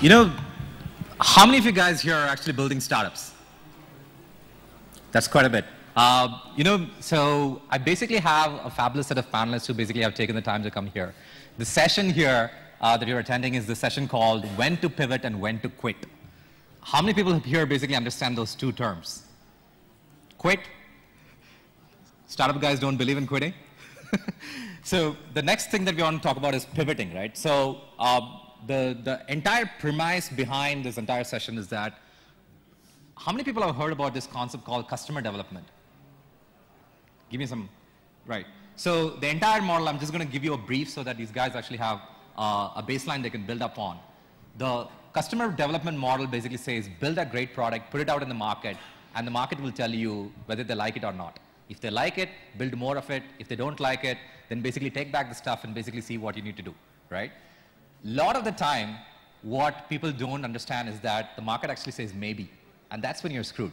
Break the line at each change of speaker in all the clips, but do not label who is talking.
You know, how many of you guys here are actually building startups? That's quite a bit. So I basically have a fabulous set of panelists who basically have taken the time to come here. The session here that you're attending is the session called When to Pivot and When to Quit. How many people here basically understand those two terms? Quit? Startup guys don't believe in quitting? So the next thing that we want to talk about is pivoting, right? So the entire premise behind this entire session is that how many people have heard about this concept called customer development? Give me some, right. So the entire model, I'm just going to give you a brief so that these guys actually have a baseline they can build up on. The customer development model basically says build a great product, put it out in the market, and the market will tell you whether they like it or not. If they like it, build more of it. If they don't like it, then basically take back the stuff and basically see what you need to do, right? A lot of the time, what people don't understand is that the market actually says maybe, and that's when you're screwed,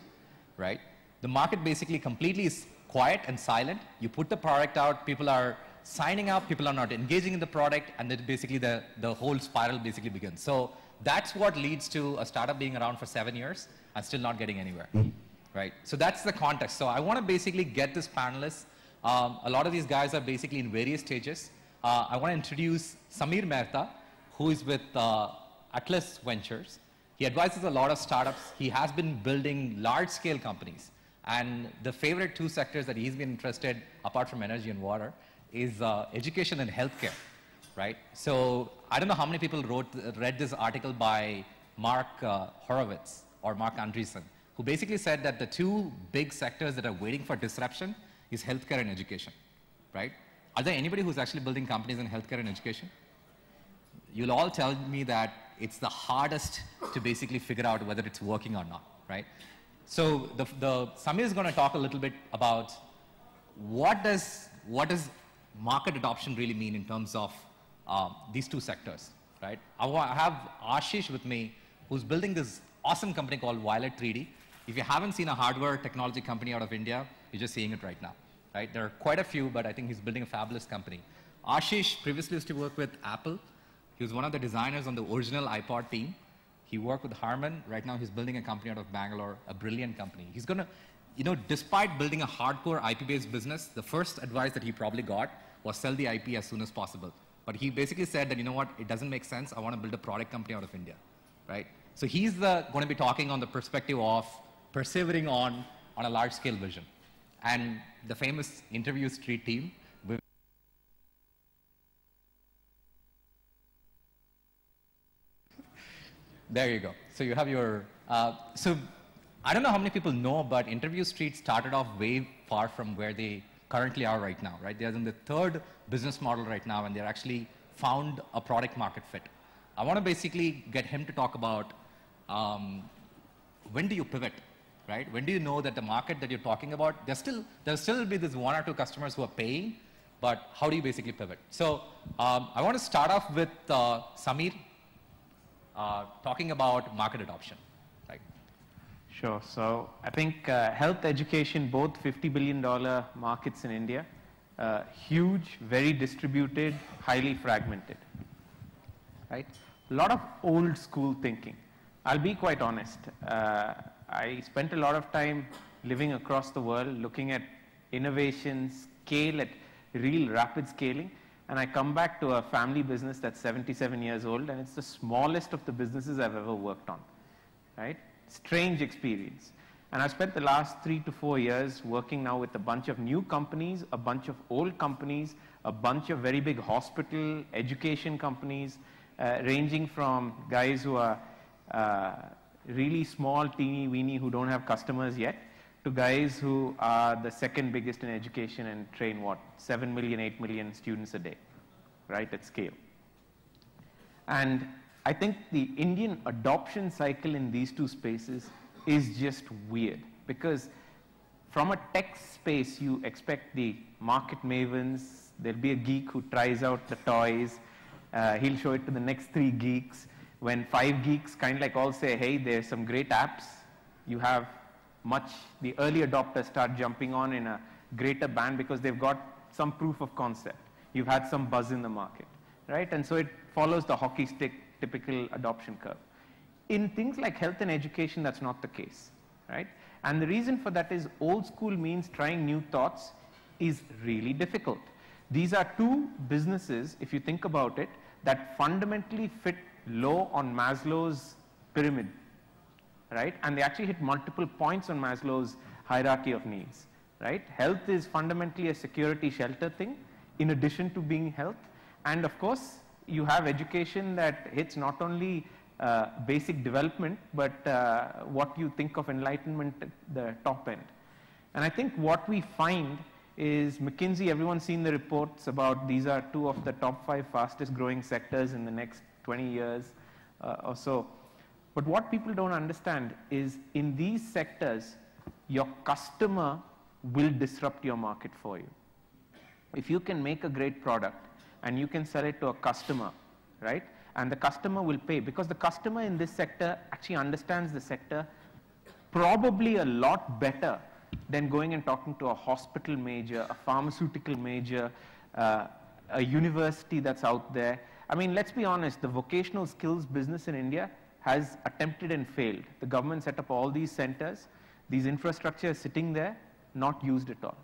right? The market basically completely is quiet and silent. You put the product out, people are signing up, people are not engaging in the product, and then basically the whole spiral basically begins. So that's what leads to a startup being around for 7 years and still not getting anywhere. Right? So that's the context. So I want to basically get this panelists. A lot of these guys are basically in various stages. I want to introduce Samir Mehta, who is with Atlas Ventures. He advises a lot of startups. He has been building large-scale companies. And the favorite two sectors that he's been interested, apart from energy and water, is education and healthcare. Right? So I don't know how many people read this article by Mark Horowitz or Mark Andreessen, who basically said that the two big sectors that are waiting for disruption is healthcare and education, right? Are there anybody who's actually building companies in healthcare and education? You'll all tell me that it's the hardest to basically figure out whether it's working or not, right? So Samir is going to talk a little bit about what does market adoption really mean in terms of these two sectors, right? I have Ashish with me, who's building this awesome company called Violet 3D. If you haven't seen a hardware technology company out of India, you're just seeing it right now, right? There are quite a few, but I think he's building a fabulous company. Ashish previously used to work with Apple. He was one of the designers on the original iPod team. He worked with Harman. Right now, he's building a company out of Bangalore, a brilliant company. He's going to, despite building a hardcore IP-based business, the first advice that he probably got was sell the IP as soon as possible. But he basically said that, you know what, it doesn't make sense. I want to build a product company out of India, right? So he's going to be talking on the perspective of persevering on a large-scale vision. And the famous Interview Street team. There you go. So you have your, so I don't know how many people know, but Interview Street started off way far from where they currently are right now, right? They're in the third business model right now, and they're actually found a product market fit. I want to basically get him to talk about when do you pivot, right? When do you know that the market that you're talking about, there'll still be this one or two customers who are paying, but how do you basically pivot? So I want to start off with Samir talking about market adoption, right?
Sure. So I think health education, both $50 billion markets in India, huge, very distributed, highly fragmented, right? A lot of old school thinking. I'll be quite honest. I spent a lot of time living across the world, looking at innovation, scale at real rapid scaling, and I come back to a family business that's 77 years old, and it's the smallest of the businesses I've ever worked on, right? Strange experience. And I've spent the last 3 to 4 years working now with a bunch of new companies, a bunch of old companies, a bunch of very big hospital, education companies, ranging from guys who are really small, teeny weeny, who don't have customers yet, to guys who are the second biggest in education and train 7 million, 8 million students a day, right, at scale. And I think the Indian adoption cycle in these two spaces is just weird, because from a tech space, you expect the market mavens. There'll be a geek who tries out the toys. He'll show it to the next 3 geeks. When 5 geeks kind of like all say, hey, there's some great apps, you have the early adopters start jumping on in a greater band because they've got some proof of concept. You've had some buzz in the market, right? And so it follows the hockey stick typical adoption curve. In things like health and education, that's not the case, right? And the reason for that is old school means trying new thoughts is really difficult. These are two businesses, if you think about it, that fundamentally fit low on Maslow's pyramid, right? And they actually hit multiple points on Maslow's hierarchy of needs, right? Health is fundamentally a security shelter thing in addition to being health. And of course, you have education that hits not only basic development, but what you think of enlightenment at the top end. And I think what we find is McKinsey, everyone's seen the reports about these are two of the top 5 fastest growing sectors in the next 20 years or so. But what people don't understand is in these sectors, your customer will disrupt your market for you. If you can make a great product and you can sell it to a customer, right? And the customer will pay, because the customer in this sector actually understands the sector probably a lot better than going and talking to a hospital major, a pharmaceutical major, a university that's out there. I mean, let's be honest, the vocational skills business in India has attempted and failed. The government set up all these centers, these infrastructure is sitting there, not used at all,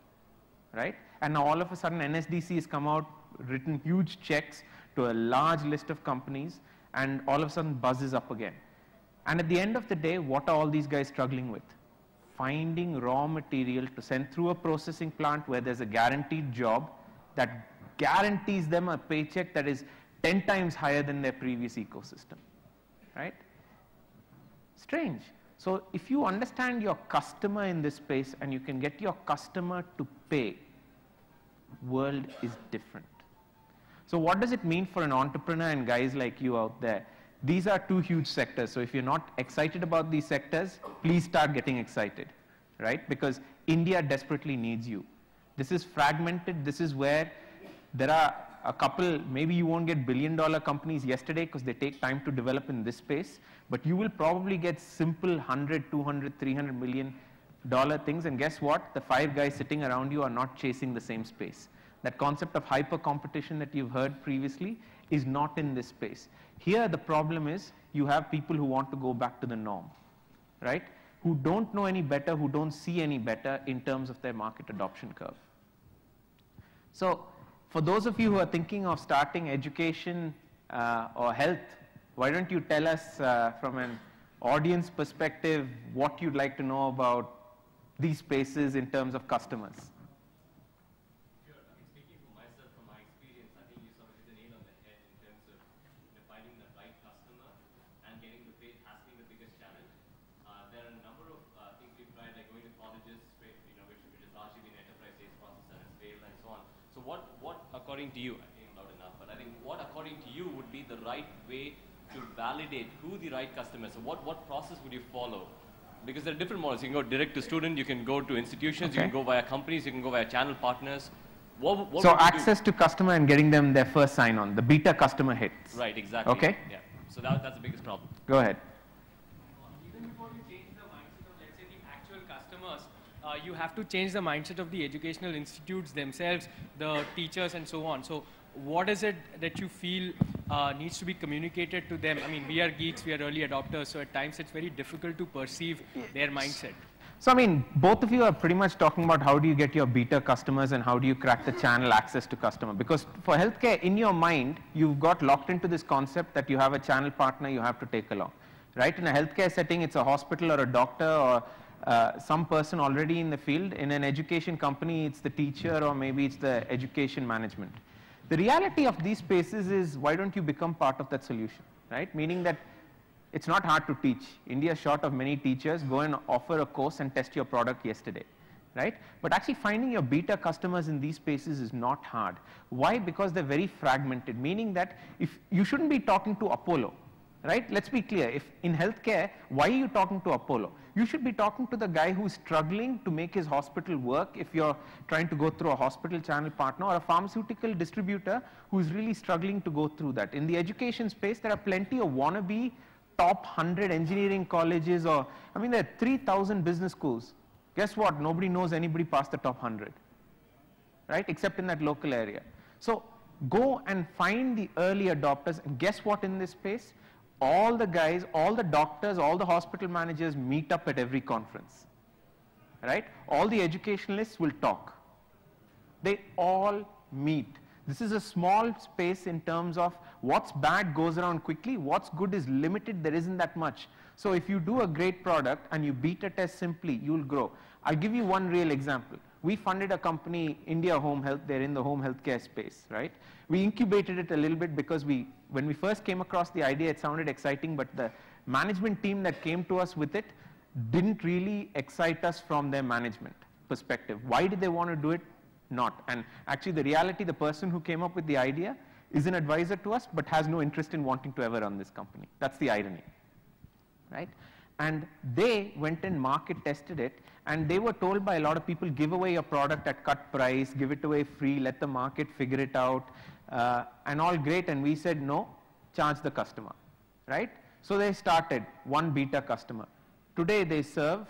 right? And now all of a sudden NSDC has come out, written huge checks to a large list of companies, and all of a sudden buzz is up again. And at the end of the day, what are all these guys struggling with? Finding raw material to send through a processing plant where there's a guaranteed job that guarantees them a paycheck that is 10 times higher than their previous ecosystem, right? Strange. So if you understand your customer in this space and you can get your customer to pay, world is different. So what does it mean for an entrepreneur and guys like you out there? These are two huge sectors. So if you're not excited about these sectors, please start getting excited, right? Because India desperately needs you. This is fragmented. This is where there are a couple, maybe you won't get billion-dollar companies yesterday because they take time to develop in this space, but you will probably get simple 100, 200, 300 million dollar things, and guess what? The 5 guys sitting around you are not chasing the same space. That concept of hyper competition that you've heard previously is not in this space. Here the problem is you have people who want to go back to the norm, right? Who don't know any better, who don't see any better in terms of their market adoption curve. So for those of you who are thinking of starting education or health, why don't you tell us from an audience perspective what you'd like to know about these spaces in terms of customers?
According to you, I think loud enough, but I think what according to you would be the right way to validate who the right customer is? So what process would you follow? Because there are different models. You can go direct to student, you can go to institutions, okay. You can go via companies, you can go via channel partners. What
so access to customer and getting them their first sign-on, the beta customer hits.
Right, exactly.
Okay.
Yeah. So that's the biggest problem.
Go ahead.
Even before you change the mindset of, let's say, the actual customers, you have to change the mindset of the educational institutes themselves, the teachers and so on. So what is it that you feel needs to be communicated to them? I mean, we are geeks, we are early adopters, so at times it's very difficult to perceive their mindset.
So I mean, both of you are pretty much talking about how do you get your beta customers and how do you crack the channel access to customer. Because for healthcare, in your mind, you've got locked into this concept that you have a channel partner you have to take along. Right? In a healthcare setting, it's a hospital or a doctor or some person already in the field. In an education company, it's the teacher or maybe it's the education management. The reality of these spaces is, why don't you become part of that solution, right? Meaning that it's not hard to teach. India is short of many teachers. Go and offer a course and test your product yesterday, right? But actually finding your beta customers in these spaces is not hard. Why? Because they're very fragmented, meaning that if you shouldn't be talking to Apollo, right? Let's be clear. If in healthcare, why are you talking to Apollo? You should be talking to the guy who's struggling to make his hospital work if you're trying to go through a hospital channel partner, or a pharmaceutical distributor who's really struggling to go through that. In the education space, there are plenty of wannabe top 100 engineering colleges, or, I mean, there are 3,000 business schools. Guess what? Nobody knows anybody past the top 100, right? Except in that local area. So go and find the early adopters, and guess what in this space? all the guys, all the doctors, all the hospital managers meet up at every conference, right? All the educationalists will talk. They all meet. This is a small space in terms of what's bad goes around quickly, what's good is limited, there isn't that much. So if you do a great product and you beta test simply, you'll grow. I'll give you one real example. We funded a company, India Home Health, they're in the home healthcare space, right? We incubated it a little bit because when we first came across the idea, it sounded exciting, but the management team that came to us with it didn't really excite us from their management perspective. Why did they want to do it? Not. And actually the reality, the person who came up with the idea is an advisor to us, but has no interest in wanting to ever run this company. That's the irony, right? And they went and market tested it, and they were told by a lot of people, give away your product at cut price, give it away free, let the market figure it out, and all great. And we said, no, charge the customer, right? So they started one beta customer. Today they serve,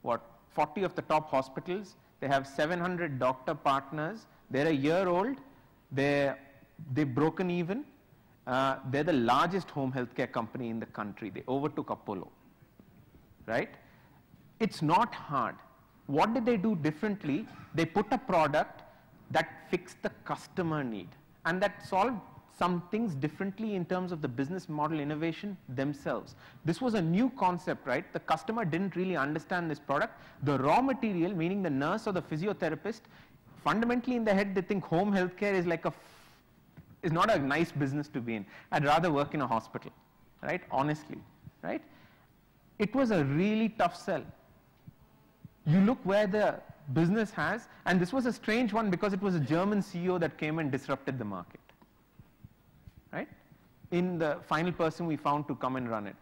40 of the top hospitals. They have 700 doctor partners. They're a year old. They've broken even. They're the largest home healthcare company in the country. They overtook Apollo, right? It's not hard. What did they do differently? They put a product that fixed the customer need and that solved some things differently in terms of the business model innovation themselves. This was a new concept, right? The customer didn't really understand this product. The raw material, meaning the nurse or the physiotherapist, fundamentally in their head they think home healthcare is like is not a nice business to be in. I'd rather work in a hospital, right? Honestly, right? It was a really tough sell. You look where the business has, and this was a strange one because it was a German CEO that came and disrupted the market, right? In the final person we found to come and run it.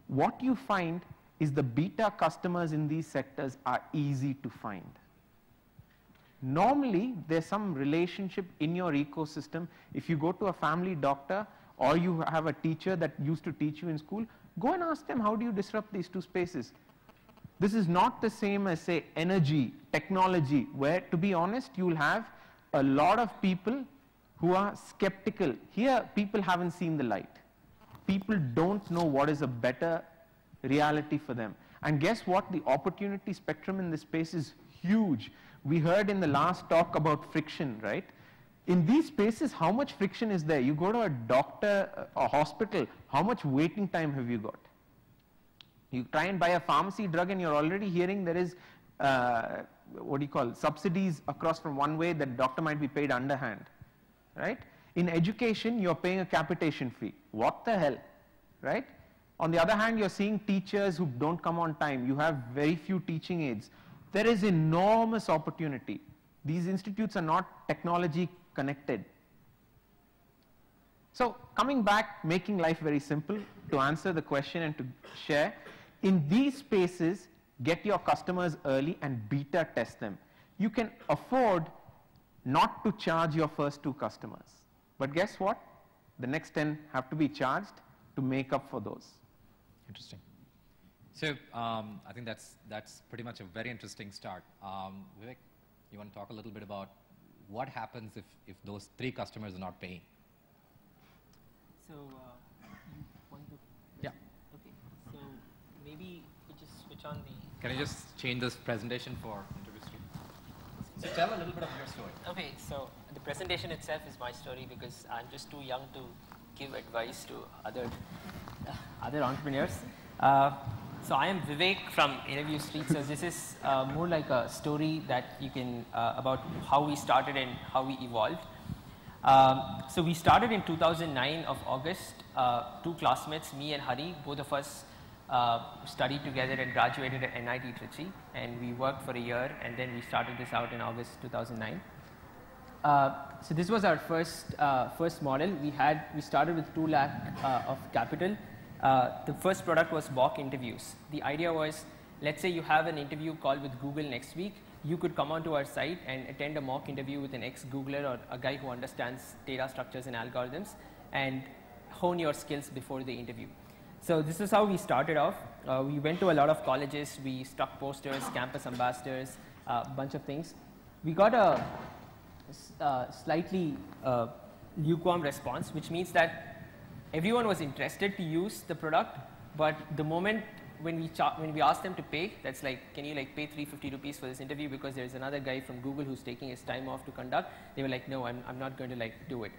What you find is the beta customers in these sectors are easy to find. Normally, there's some relationship in your ecosystem. If you go to a family doctor or you have a teacher that used to teach you in school, go and ask them, how do you disrupt these two spaces? This is not the same as, say, energy, technology, where, to be honest, you'll have a lot of people who are skeptical. Here, people haven't seen the light. People don't know what is a better reality for them. And guess what? The opportunity spectrum in this space is huge. We heard in the last talk about friction, right? In these spaces, how much friction is there? You go to a doctor, a hospital, how much waiting time have you got? You try and buy a pharmacy drug and you're already hearing there is, subsidies across from one way that doctor might be paid underhand, right? In education, you're paying a capitation fee. What the hell, right? On the other hand, you're seeing teachers who don't come on time. You have very few teaching aids. There is enormous opportunity. These institutes are not technology connected. So coming back, making life very simple, to answer the question and to share, in these spaces, get your customers early and beta test them. You can afford not to charge your first 2 customers. But guess what? The next 10 have to be charged to make up for those.
Interesting. So I think that's pretty much a very interesting start. Vivek, you want to talk a little bit about what happens if those 3 customers are not paying?
So you want to?
Yeah.
Okay. So maybe we just switch on the.
Can I just change this presentation for interview stream? So tell a little bit of your story.
Okay. So the presentation itself is my story because I'm just too young to give advice to other entrepreneurs. So I am Vivek from Interview Street. So this is more like a story that you can about how we started and how we evolved. So we started in 2009 of August. 2 classmates, me and Hari, both of us studied together and graduated at NIT Trichy, and we worked for a year, and then we started this out in August 2009. So this was our first model. We started with 2 lakh of capital. The first product was mock interviews. The idea was, let's say you have an interview call with Google next week, you could come onto our site and attend a mock interview with an ex-Googler or a guy who understands data structures and algorithms and hone your skills before the interview. So this is how we started off. We went to a lot of colleges, we stuck posters, campus ambassadors, a bunch of things. We got a slightly lukewarm response, which means that everyone was interested to use the product, but the moment when we asked them to pay, that's like, can you like pay 350 rupees for this interview because there's another guy from Google who's taking his time off to conduct, they were like, no, I'm not going to like do it.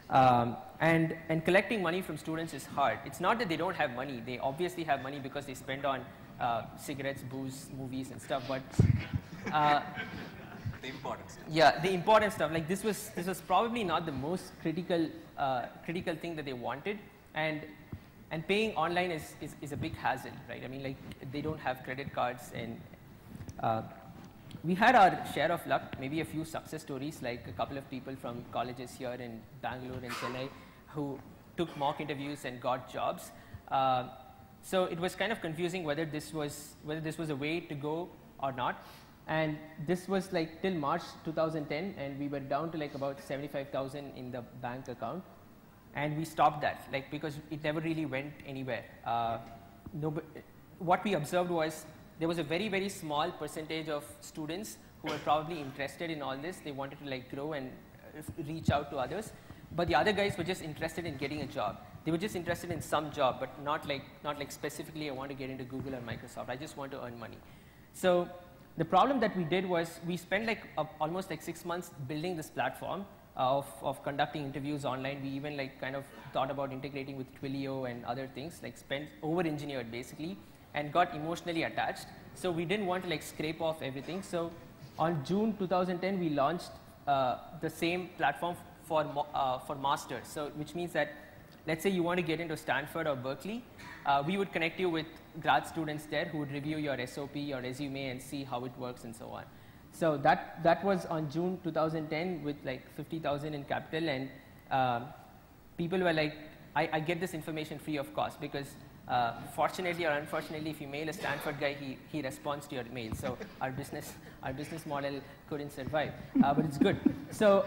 And collecting money from students is hard. It's not that they don't have money. They obviously have money because they spend on cigarettes, booze, movies and stuff, but
The important stuff.
yeah, the important stuff. Like this was probably not the most critical thing that they wanted, and paying online is a big hassle, right? I mean, like they don't have credit cards, and we had our share of luck. Maybe a few success stories, like a couple of people from colleges here in Bangalore and Chennai who took mock interviews and got jobs. So it was kind of confusing whether this was a way to go or not. And this was like till March 2010, and we were down to like about 75,000 in the bank account, and we stopped that, like because it never really went anywhere. What we observed was there was a very, very small percentage of students who were probably interested in all this. They wanted to like grow and reach out to others, but the other guys were just interested in getting a job. They were just interested in some job, but not like specifically I want to get into Google or Microsoft. I just want to earn money. So the problem that we did was we spent like almost like 6 months building this platform of conducting interviews online. We even like kind of thought about integrating with Twilio and other things, like spent over-engineered basically, and got emotionally attached. So we didn't want to like scrape off everything. So on June 2010, we launched the same platform for masters. So which means that let's say you want to get into Stanford or Berkeley, we would connect you with grad students there who would review your SOP, your resume, and see how it works and so on. So that was on June 2010 with like 50,000 in capital, and people were like, I get this information free of cost because fortunately or unfortunately, if you mail a Stanford guy, he responds to your mail. So our business model couldn't survive, but it's good. So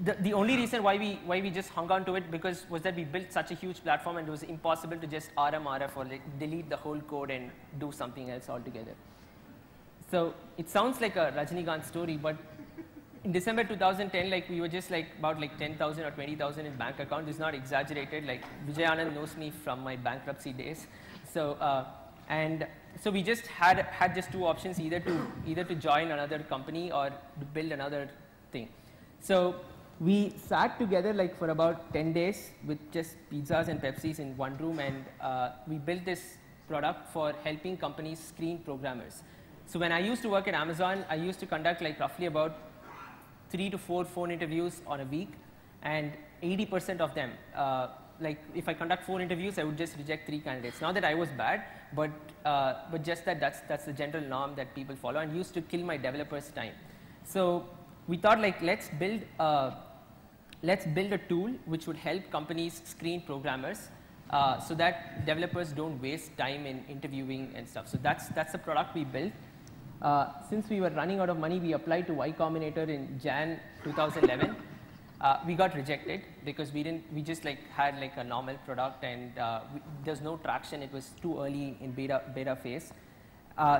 the only reason why we just hung on to it was that we built such a huge platform, and it was impossible to just RF or like delete the whole code and do something else altogether. So it sounds like a Rajinikanth story, but in December 2010, like we were just like about like 10,000 or 20,000 in bank account. It's not exaggerated. Like Vijay Anand knows me from my bankruptcy days. So so we just had just two options: either to join another company or to build another thing. So we sat together like for about 10 days with just pizzas and Pepsis in one room, and we built this product for helping companies screen programmers. So when I used to work at Amazon, I used to conduct like roughly about 3 to 4 phone interviews on a week, and 80% of them, like if I conduct 4 interviews, I would just reject 3 candidates. Not that I was bad, but just that's the general norm that people follow, and used to kill my developers' time. So we thought like let's build a tool which would help companies screen programmers so that developers don't waste time in interviewing and stuff. So that's the product we built. Since we were running out of money, we applied to Y Combinator in Jan 2011. We got rejected because we just like had like a normal product, and there's no traction. It was too early in beta phase.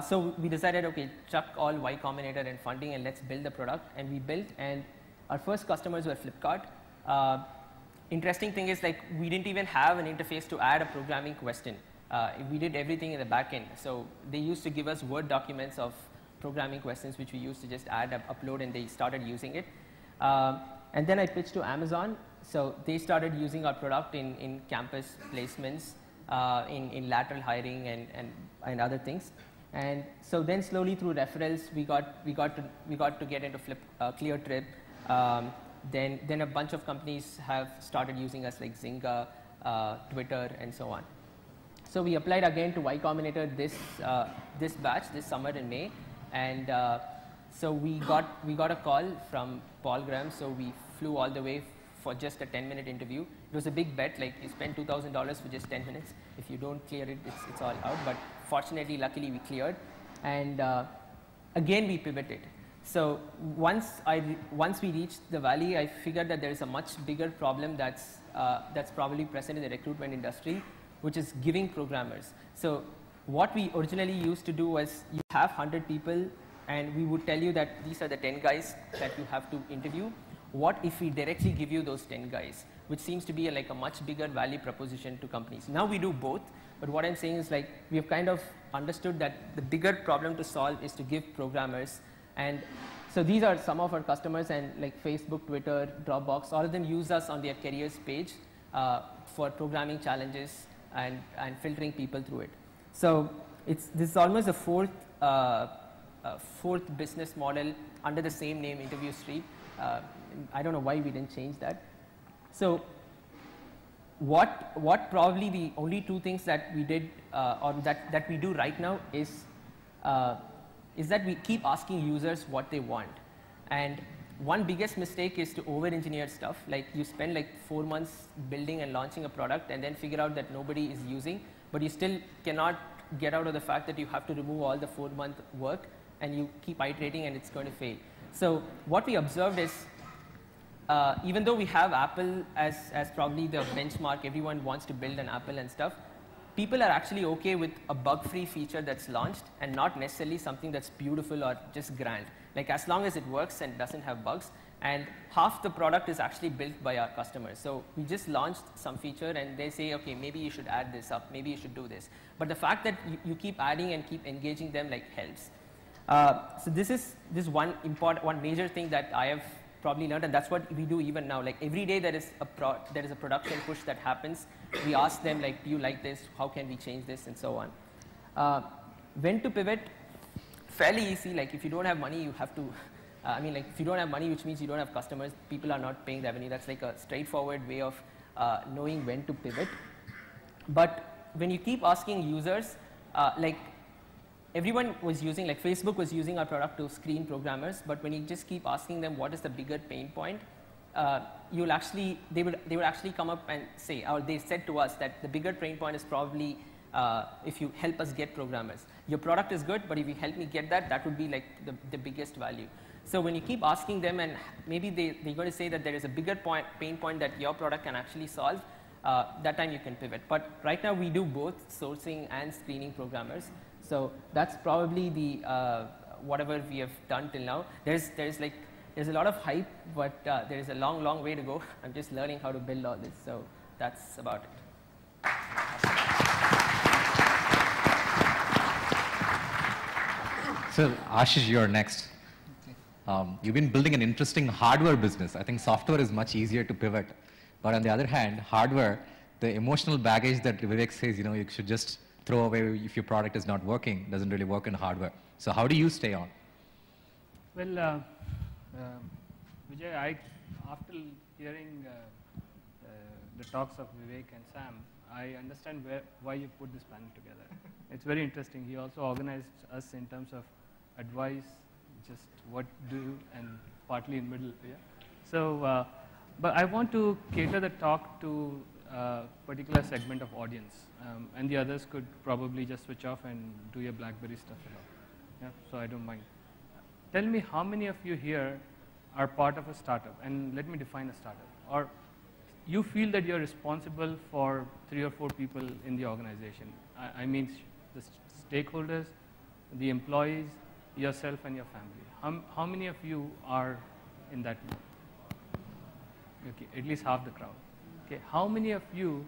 So we decided, okay, chuck all Y Combinator and funding and let's build the product. And we built, and our first customers were Flipkart. Interesting thing is like we didn't even have an interface to add a programming question. We did everything in the back end. So they used to give us Word documents of programming questions, which we used to just add, upload, and they started using it. And then I pitched to Amazon. So they started using our product in campus placements, in lateral hiring and other things. And so then slowly through referrals, we got to get into ClearTrip. Then a bunch of companies have started using us, like Zynga, Twitter, and so on. So we applied again to Y Combinator this batch, this summer in May, and so we got a call from Paul Graham. So we flew all the way for just a 10-minute interview. It was a big bet, like you spend $2,000 for just 10 minutes. If you don't clear it, it's all out. But fortunately, luckily, we cleared, and again we pivoted. So once we reached the valley, I figured that there is a much bigger problem that's probably present in the recruitment industry, which is giving programmers. So what we originally used to do was you have 100 people, and we would tell you that these are the 10 guys that you have to interview. What if we directly give you those 10 guys? which seems to be like a much bigger value proposition to companies. Now we do both, but what I'm saying is like we have kind of understood that the bigger problem to solve is to give programmers, and so these are some of our customers, and like Facebook, Twitter, Dropbox, all of them use us on their careers page for programming challenges and filtering people through it. So this is almost a fourth business model under the same name, Interview Street. I don't know why we didn't change that. So what probably the only two things that we did or that we do right now is that we keep asking users what they want. And one biggest mistake is to over-engineer stuff. Like you spend like 4 months building and launching a product and then figure out that nobody is using, but you still cannot get out of the fact that you have to remove all the 4-month work and you keep iterating and it's going to fail. So what we observed is even though we have Apple as probably the benchmark, everyone wants to build an Apple and stuff, people are actually okay with a bug-free feature that's launched and not necessarily something that's beautiful or just grand. Like as long as it works and doesn't have bugs, and half the product is actually built by our customers. So we just launched some feature and they say, okay, maybe you should add this up, maybe you should do this. But the fact that you keep adding and keep engaging them like helps. So this is one major thing that I have probably learned, and that's what we do even now. Like every day there is a production push that happens. We ask them like, do you like this? How can we change this? And so on. When to pivot? Fairly easy. Like if you don't have money, you have to. Like if you don't have money, which means you don't have customers, people are not paying revenue. That's like a straightforward way of knowing when to pivot. But when you keep asking users, like everyone was using, like Facebook was using our product to screen programmers, but when you just keep asking them what is the bigger pain point, they would actually come up and say, or they said to us that the bigger pain point is probably if you help us get programmers. Your product is good, but if you help me get that, that would be like the biggest value. So when you keep asking them, and maybe they're going to say that there is a bigger pain point that your product can actually solve, that time you can pivot. But right now we do both sourcing and screening programmers. So that's probably the whatever we have done till now. There's a lot of hype, but there is a long way to go. I'm just learning how to build all this. So that's about it.
So Ashish, you're next. You've been building an interesting hardware business. I think software is much easier to pivot. But on the other hand, hardware, the emotional baggage that Vivek says, you should just throw away if your product is not working, doesn't really work in hardware. So how do you stay on?
Well, Vijay, after hearing the talks of Vivek and Sam, I understand why you put this panel together. It's very interesting. He also organized us in terms of advice, just what do, and partly in middle. Yeah. So, but I want to cater the talk to a particular segment of audience, and the others could probably just switch off and do your BlackBerry stuff along. Yeah, so I don't mind. Tell me how many of you here are part of a startup, and let me define a startup. Or you feel that you're responsible for 3 or 4 people in the organization. I mean the stakeholders, the employees, yourself and your family. How many of you are in that mode? Okay, at least half the crowd. Okay, how many of you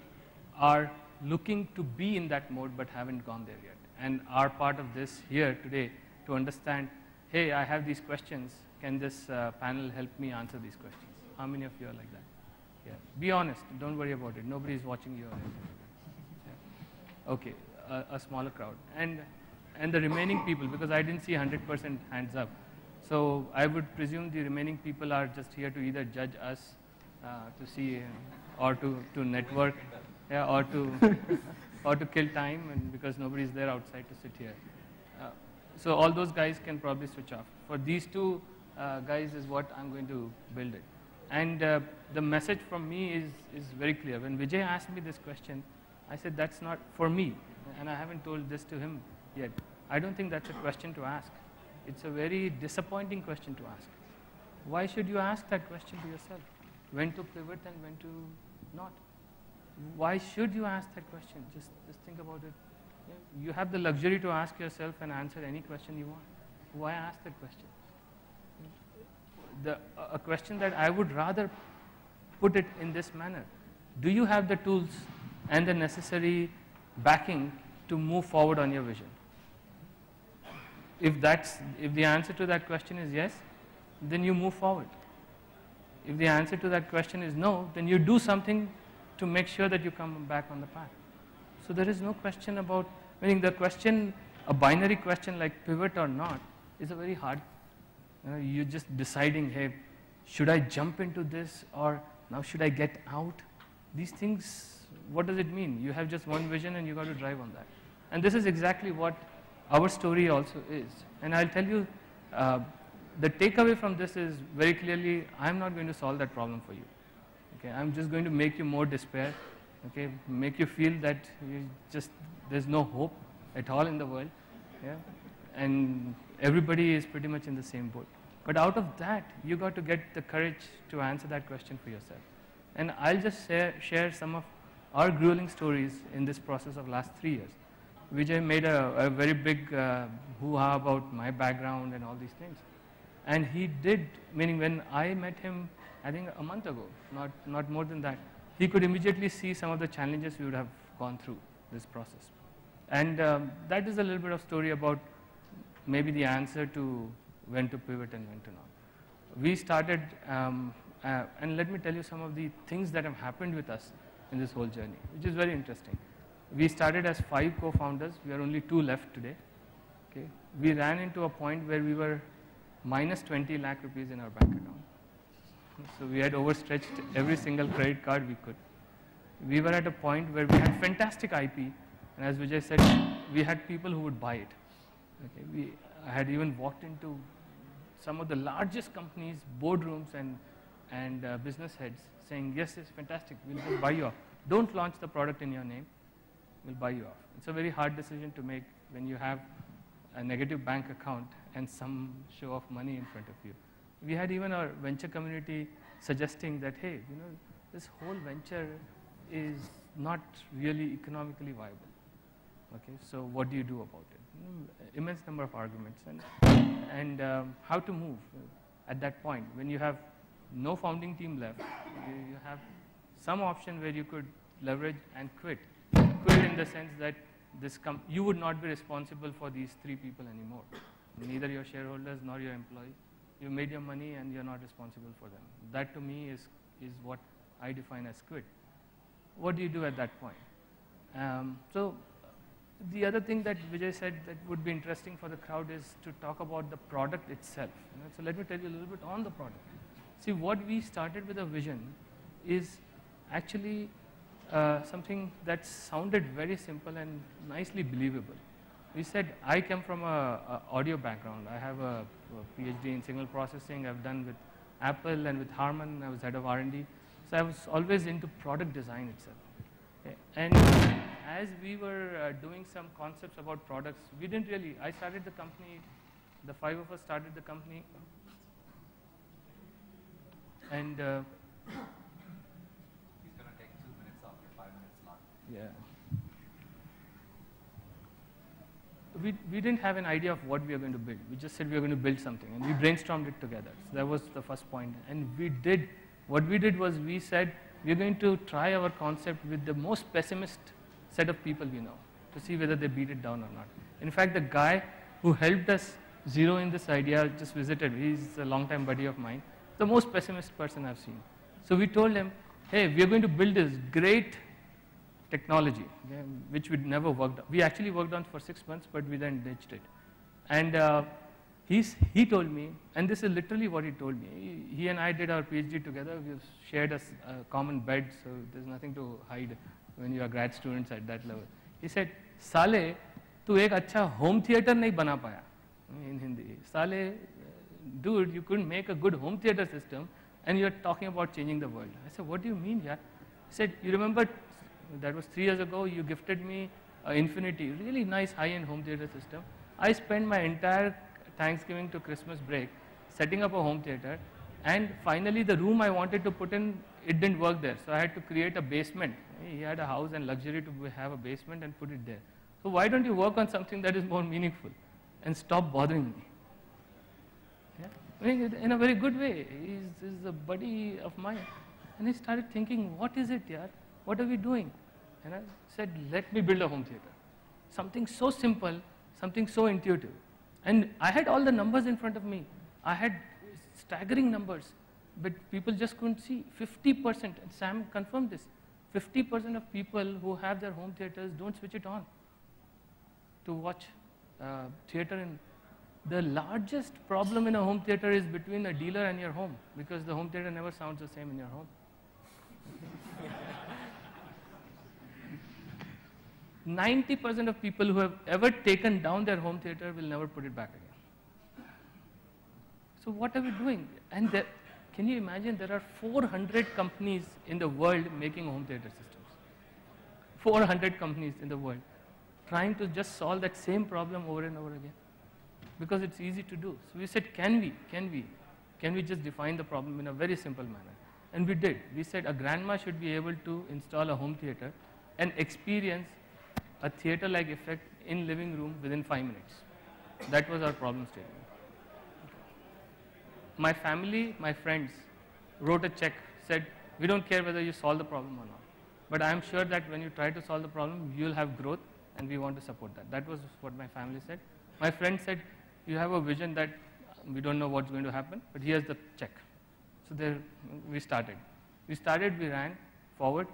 are looking to be in that mode but haven't gone there yet, and are part of this here today to understand, hey, I have these questions, can this panel help me answer these questions? How many of you are like that? Yeah. Be honest, don't worry about it, nobody's watching you. Yeah. Okay, a smaller crowd. And the remaining people, because I didn't see 100% hands up, so I would presume the remaining people are just here to either judge us to see, or to network, yeah, or to kill time, and because nobody's there outside to sit here. So all those guys can probably switch off. For these 2 guys is what I'm going to build it. And the message from me is very clear. When Vijay asked me this question, I said that's not for me, and I haven't told this to him yet. I don't think that's a question to ask. It's a very disappointing question to ask. Why should you ask that question to yourself? When to pivot and when to not? Why should you ask that question? Just think about it. Yeah. You have the luxury to ask yourself and answer any question you want. Why ask that question? A question that I would rather put it in this manner? Do you have the tools and the necessary backing to move forward on your vision? If the answer to that question is yes, then you move forward. If the answer to that question is no, then you do something to make sure that you come back on the path. So there is no question about, meaning the question, a binary question like pivot or not, is a very hard, you're just deciding, hey, should I jump into this, or now should I get out? These things, what does it mean? You have just one vision and you got to drive on that. And this is exactly what our story also is. And I'll tell you, the takeaway from this is very clearly, I'm not going to solve that problem for you. Okay, I'm just going to make you more despair. Okay, make you feel that there's no hope at all in the world. Yeah, and everybody is pretty much in the same boat. But out of that, you got to get the courage to answer that question for yourself. And I'll just share some of our grueling stories in this process of last 3 years. Vijay made a very big hoo-ha about my background and all these things. And he did, meaning when I met him, I think a month ago, not more than that, he could immediately see some of the challenges we would have gone through this process. And that is a little bit of story about maybe the answer to when to pivot and when to not. We started, and let me tell you some of the things that have happened with us in this whole journey, which is very interesting. We started as 5 co-founders. We are only 2 left today. Okay. We ran into a point where we were minus 20 lakh rupees in our bank account. So we had overstretched every single credit card we could. We were at a point where we had fantastic IP, and as Vijay said, we had people who would buy it. Okay. We had even walked into some of the largest companies, boardrooms and business heads saying, yes, it's fantastic, we'll just buy you off. Don't launch the product in your name, we'll buy you off. It's a very hard decision to make when you have a negative bank account and some show of money in front of you. We had even our venture community suggesting that, hey, this whole venture is not really economically viable. Okay, so what do you do about it? Immense number of arguments, and how to move at that point when you have no founding team left. You have some option where you could leverage and quit. Quit in the sense that you would not be responsible for these 3 people anymore. Neither your shareholders nor your employees. You made your money and you're not responsible for them. That to me is what I define as quit. What do you do at that point? So the other thing that Vijay said that would be interesting for the crowd is to talk about the product itself. So let me tell you a little bit on the product. See, what we started with a vision is actually something that sounded very simple and nicely believable. We said, I come from an audio background. I have a PhD in signal processing. I've done with Apple and with Harman. I was head of R&D. So I was always into product design itself. Okay. And as we were doing some concepts about products, we didn't really, I started the company, the 5 of us started the company. And
he's going to take 2 minutes off your 5 minutes slot.
Yeah. We didn't have an idea of what we were going to build. We just said we were going to build something, and we brainstormed it together. So that was the first point. And what we did was we said we're going to try our concept with the most pessimist set of people we know to see whether they beat it down or not. In fact, the guy who helped us zero in this idea just visited. He's a longtime buddy of mine, the most pessimist person I've seen. So we told him, hey, we're going to build this great technology, okay, which we'd never worked on. We actually worked on for 6 months, but we then ditched it. And he told me, and this is literally what he told me. He and I did our PhD together. We've shared a common bed, so there's nothing to hide when you are grad students at that level. He said, "Sale, tu ek acha home theater nahi bana paya." In Hindi, "Sale, dude, you couldn't make a good home theater system, and you're talking about changing the world." I said, "What do you mean, yeah?" He said, "You remember that was 3 years ago. You gifted me Infinity, really nice high-end home theater system. I spent my entire Thanksgiving to Christmas break setting up a home theater, and finally the room I wanted to put in, it didn't work there, so I had to create a basement. He had a house and luxury to have a basement and put it there. So why don't you work on something that is more meaningful and stop bothering me?" Yeah? I mean, in a very good way. He's a buddy of mine. And I started thinking, what is it, yaar? What are we doing? And I said, let me build a home theater. Something so simple, something so intuitive. And I had all the numbers in front of me. I had staggering numbers, but people just couldn't see. 50%, and Sam confirmed this, 50% of people who have their home theaters don't switch it on to watch theater. In the largest problem in a home theater is between a dealer and your home, because the home theater never sounds the same in your home. 90% of people who have ever taken down their home theater will never put it back again. So what are we doing? And can you imagine, there are 400 companies in the world making home theater systems. 400 companies in the world trying to just solve that same problem over and over again, because it's easy to do. So we said, can we just define the problem in a very simple manner? And we did. We said a grandma should be able to install a home theater and experience a theater-like effect in living room within 5 minutes. That was our problem statement. My family, my friends wrote a check, said, we don't care whether you solve the problem or not, but I am sure that when you try to solve the problem, you'll have growth, and we want to support that. That was what my family said. My friend said, you have a vision that we don't know what's going to happen, but here's the check. So there we started. We ran forward.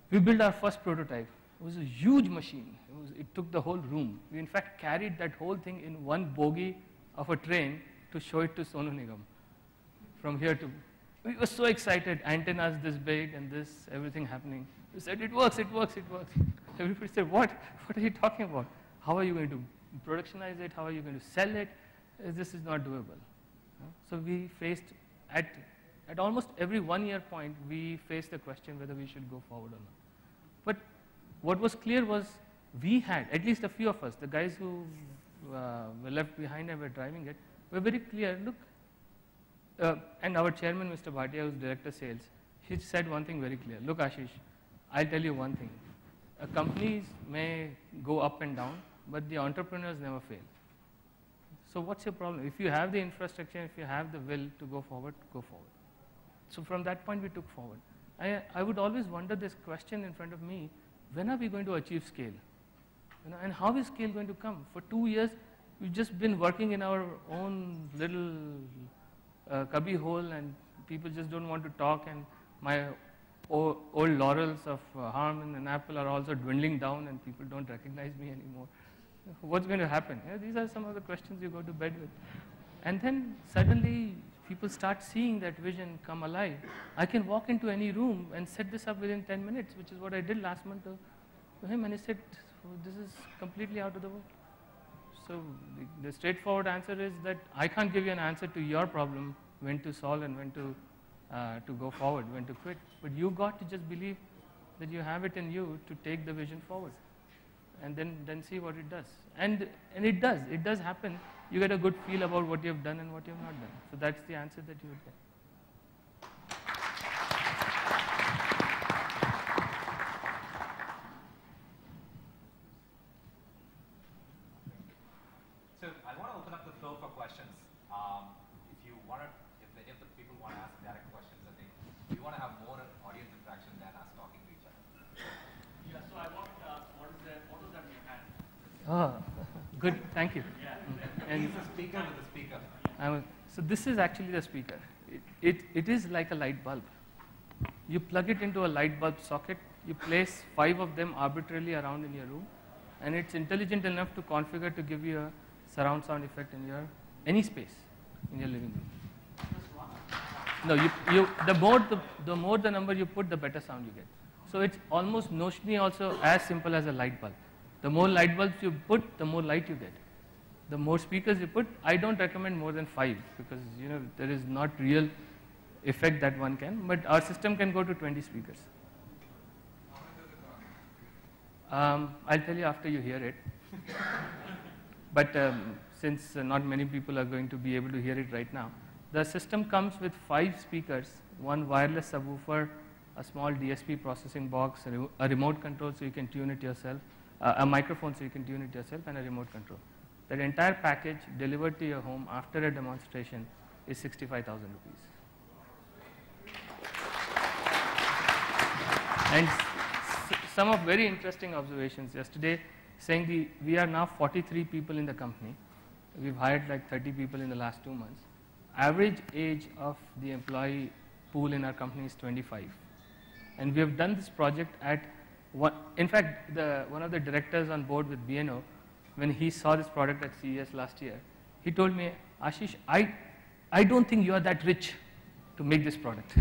We built our first prototype. It was a huge machine. It took the whole room. We in fact carried that whole thing in one bogie of a train to show it to Sonu Nigam. From here to, we were so excited, antennas this big and this, everything happening. We said, it works, it works, it works. Everybody said, what? What are you talking about? How are you going to productionize it? How are you going to sell it? This is not doable. So we faced, at almost every 1 year point, we faced the question whether we should go forward or not. But what was clear was, we had, at least a few of us, the guys who were left behind and were driving it, were very clear, look, and our chairman, Mr. Bhatia, who's director of sales, he said one thing very clear. Look, Ashish, I'll tell you one thing. Companies may go up and down, but the entrepreneurs never fail. So what's your problem? If you have the infrastructure, if you have the will to go forward, go forward. So from that point, we took forward. I would always wonder this question in front of me, when are we going to achieve scale? And how is scale going to come? For 2 years, we've just been working in our own little cubby hole, and people just don't want to talk, and my old laurels of Harman and Apple are also dwindling down, and people don't recognize me anymore. What's going to happen? These are some of the questions you go to bed with. And then suddenly people start seeing that vision come alive. I can walk into any room and set this up within 10 minutes, which is what I did last month to him, and he said, this is completely out of the world. So the straightforward answer is that I can't give you an answer to your problem, when to solve and when to go forward, when to quit. But you got to just believe that you have it in you to take the vision forward, and then see what it does. And it does happen. You get a good feel about what you have done and what you have not done. So that's the answer that you would get.
So I want to open up the floor for questions. If any of the people want to ask direct questions, I think we want to have more audience interaction than us talking to each other.
Yeah, so I want what was that in your hand?
Oh, good, thank you.
Yeah.
And
He's the speaker with the speaker.
So this is actually the speaker. It is like a light bulb. You plug it into a light bulb socket, you place 5 of them arbitrarily around in your room, and it's intelligent enough to configure to give you a surround sound effect in your any space in your living room. No, the more the number you put, the better sound you get. So it's almost notionally also as simple as a light bulb. The more light bulbs you put, the more light you get. The more speakers you put, I don't recommend more than 5, because there is not real effect that one can, but our system can go to 20 speakers. I'll tell you after you hear it. But since not many people are going to be able to hear it right now, the system comes with 5 speakers, 1 wireless subwoofer, a small DSP processing box, a remote control so you can tune it yourself, a microphone so you can tune it yourself, and a remote control. That entire package delivered to your home after a demonstration is 65,000 rupees. And some of very interesting observations yesterday saying we are now 43 people in the company. We've hired like 30 people in the last 2 months. Average age of the employee pool in our company is 25. And we have done this project at one, in fact, one of the directors on board with BNO, when he saw this product at CES last year, he told me, Ashish, I don't think you are that rich to make this product.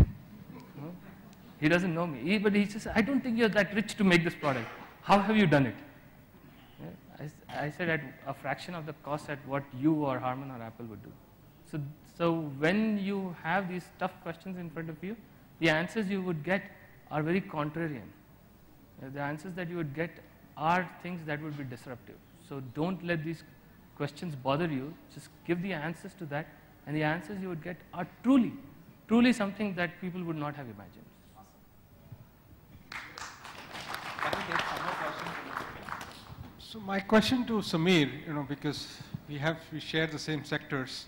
He doesn't know me, but he says, I don't think you're that rich to make this product. How have you done it? I said at a fraction of the cost at what you or Harman or Apple would do. So when you have these tough questions in front of you, the answers you would get are very contrarian. The answers that you would get are things that would be disruptive. So don't let these questions bother you. Just give the answers to that, and the answers you would get are truly, truly something that people would not have imagined.
So my question to Samir, because we share the same sectors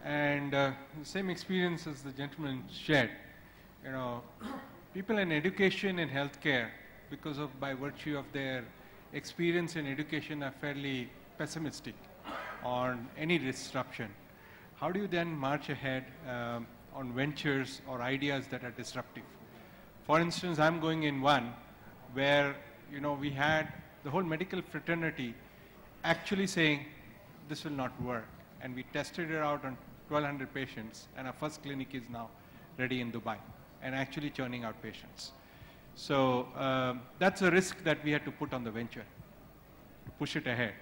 and the same experience as the gentleman shared. People in education and healthcare, by virtue of their experience in education, are fairly pessimistic on any disruption. How do you then march ahead on ventures or ideas that are disruptive? For instance, I'm going in one where we had the whole medical fraternity actually saying this will not work, and we tested it out on 1,200 patients, and our first clinic is now ready in Dubai and actually churning out patients. So that's a risk that we had to put on the venture to push it ahead.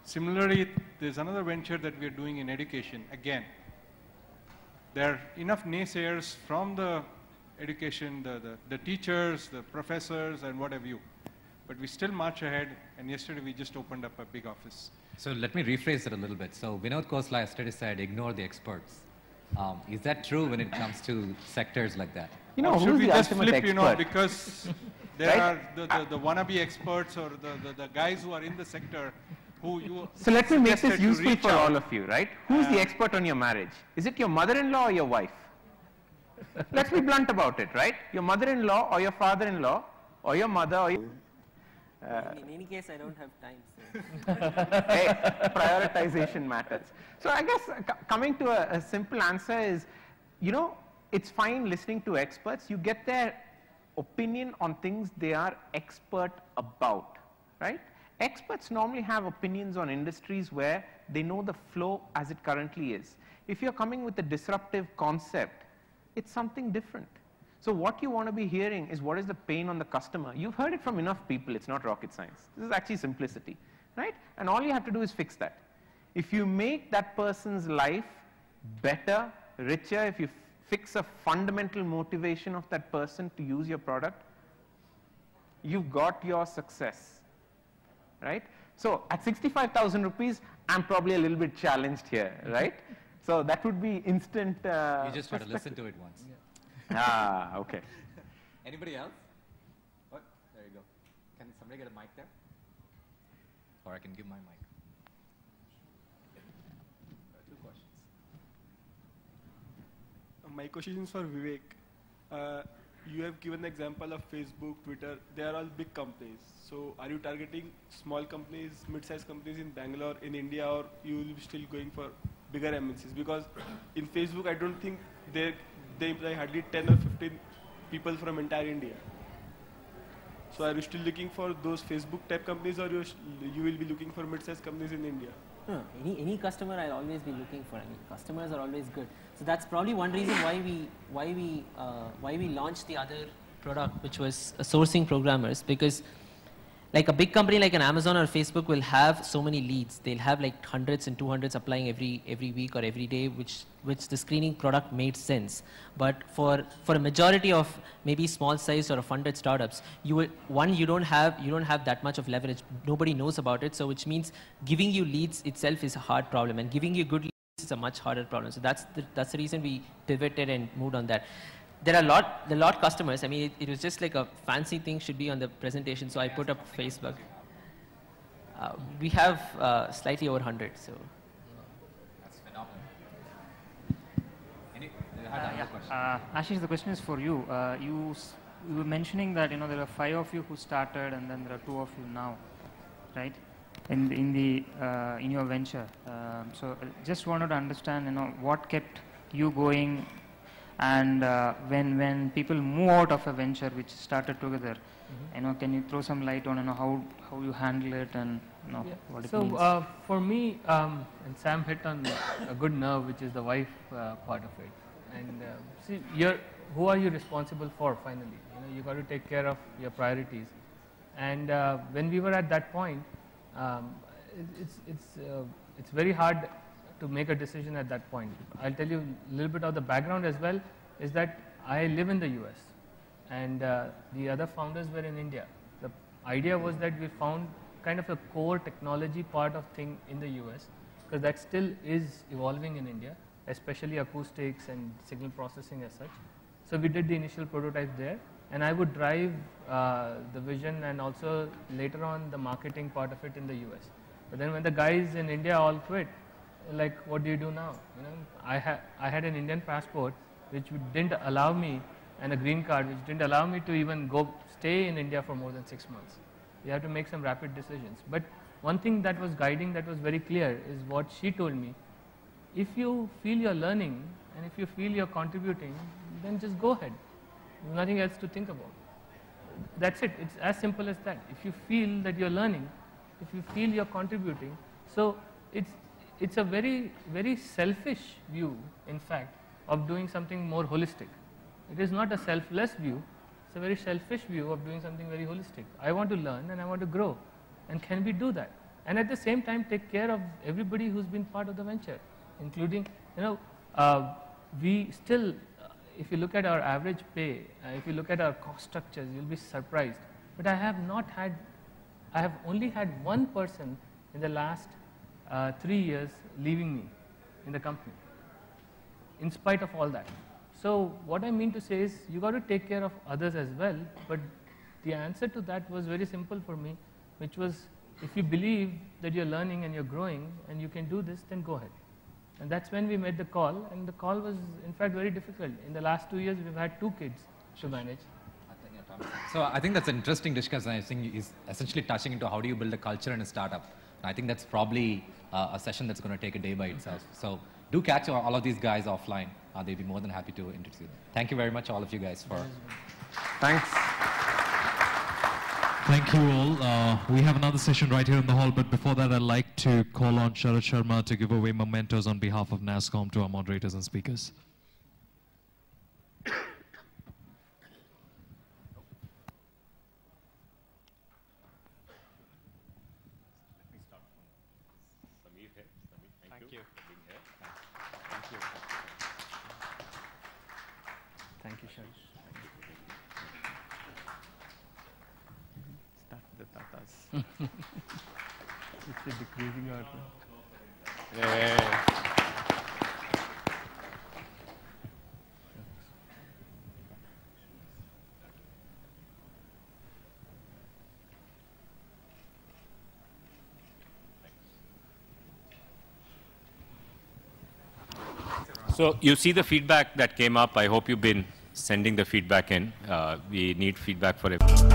Similarly, there's another venture that we are doing in education. Again, there are enough naysayers from the education, the teachers, the professors, and what have you. But we still march ahead, and yesterday we just opened up a big office.
So let me rephrase it a little bit. So Vinod Khosla yesterday said, ignore the experts. Is that true when it comes to sectors like that?
Should we just flip,
expert?
because there are the wannabe experts or the guys who are in the sector who you
So let me make this
suggested to
useful
reach
for
out.
all of you, right? Who's the expert on your marriage? Is it your mother-in-law or your wife? Let's be blunt about it, right? Your mother-in-law or your father-in-law or your mother or your...
In any case, I don't have time. So.
Hey, prioritization matters. So I guess coming to a simple answer is, it's fine listening to experts. You get their opinion on things they are expert about, right? Experts normally have opinions on industries where they know the flow as it currently is. If you're coming with a disruptive concept, it's something different. So what you want to be hearing is what is the pain on the customer. You've heard it from enough people, it's not rocket science. This is actually simplicity, right? And all you have to do is fix that. If you make that person's life better, richer, if you fix a fundamental motivation of that person to use your product, you've got your success, right? So at 65,000 rupees, I'm probably a little bit challenged here, right? So that would be instant.
You just had to listen to it once.
Yeah. Ah, okay.
Anybody else? What? There you go. Can somebody get a mic there? Or I can give my mic. Two questions.
My question is for Vivek. You have given the example of Facebook, Twitter. They are all big companies. So are you targeting small companies, mid-sized companies in Bangalore, in India, or you will be still going for bigger MNCs? Because in Facebook, I don't think they employ hardly 10 or 15 people from entire India. So are you still looking for those Facebook type companies, or you will be looking for mid-sized companies in India?
No, any customer I'll always be looking for. I mean, customers are always good. So that's probably one reason why we launched the other product, which was sourcing programmers, because like a big company like an Amazon or Facebook will have so many leads. They'll have like hundreds and 200s applying every week or every day, which the screening product made sense. But for a majority of maybe small size or funded startups, you don't have that much of leverage. Nobody knows about it. So which means giving you leads itself is a hard problem, and giving you good leads is a much harder problem. So that's the reason we pivoted and moved on that. There are a lot of customers. I mean, it was just like a fancy thing should be on the presentation, so I put up Facebook. We have slightly over 100, so.
That's phenomenal.
Ashish, the question is for you. You you were mentioning that there are 5 of you who started, and then there are 2 of you now, right? In your venture. So just wanted to understand, what kept you going, and when people move out of a venture which started together, can you throw some light on how you handle it and what it means?
So for me, and Sam hit on a good nerve, which is the wife part of it. And see, who are you responsible for finally? You got to take care of your priorities. And when we were at that point, it's very hard to make a decision at that point. I'll tell you a little bit of the background as well, is that I live in the US and the other founders were in India. The idea was that we found kind of a core technology part of thing in the US, because that still is evolving in India, especially acoustics and signal processing as such. So we did the initial prototype there, and I would drive the vision and also later on the marketing part of it in the US. But then when the guys in India all quit, like, what do you do now? I had an Indian passport which didn't allow me, and a green card which didn't allow me to even stay in India for more than 6 months. You have to make some rapid decisions. But one thing that was guiding, that was very clear, is what she told me. If you feel you're learning and if you feel you're contributing, then just go ahead. There's nothing else to think about. That's it. It's as simple as that. If you feel that you're learning, if you feel you're contributing, so it's a very, very selfish view, in fact, of doing something more holistic. It is not a selfless view. It's a very selfish view of doing something very holistic. I want to learn and I want to grow. And can we do that? And at the same time, take care of everybody who's been part of the venture, including, we still, if you look at our average pay, if you look at our cost structures, you'll be surprised. But I have only had one person in the last 3 years leaving me in the company, in spite of all that. So what I mean to say is, you got to take care of others as well, but the answer to that was very simple for me, which was, if you believe that you're learning and you're growing and you can do this, then go ahead. And that's when we made the call, and the call was in fact very difficult. In the last 2 years, we've had 2 kids to manage.
So I think that's an interesting discussion. I think he's essentially touching into how do you build a culture in a startup. I think that's probably a session that's going to take a day by itself. So do catch all of these guys offline. They'd be more than happy to introduce you. Thank you very much, all of you guys, for...
Thanks.
Thank you all. We have another session right here in the hall, but before that, I'd like to call on Sharad Sharma to give away mementos on behalf of NASSCOM to our moderators and speakers.
Thank you.
Thank you, Sharish.
Start with the Tatas.
It's a decreasing order.
Yeah.
So you see the feedback that came up. I hope you've been sending the feedback in. We need feedback for everyone.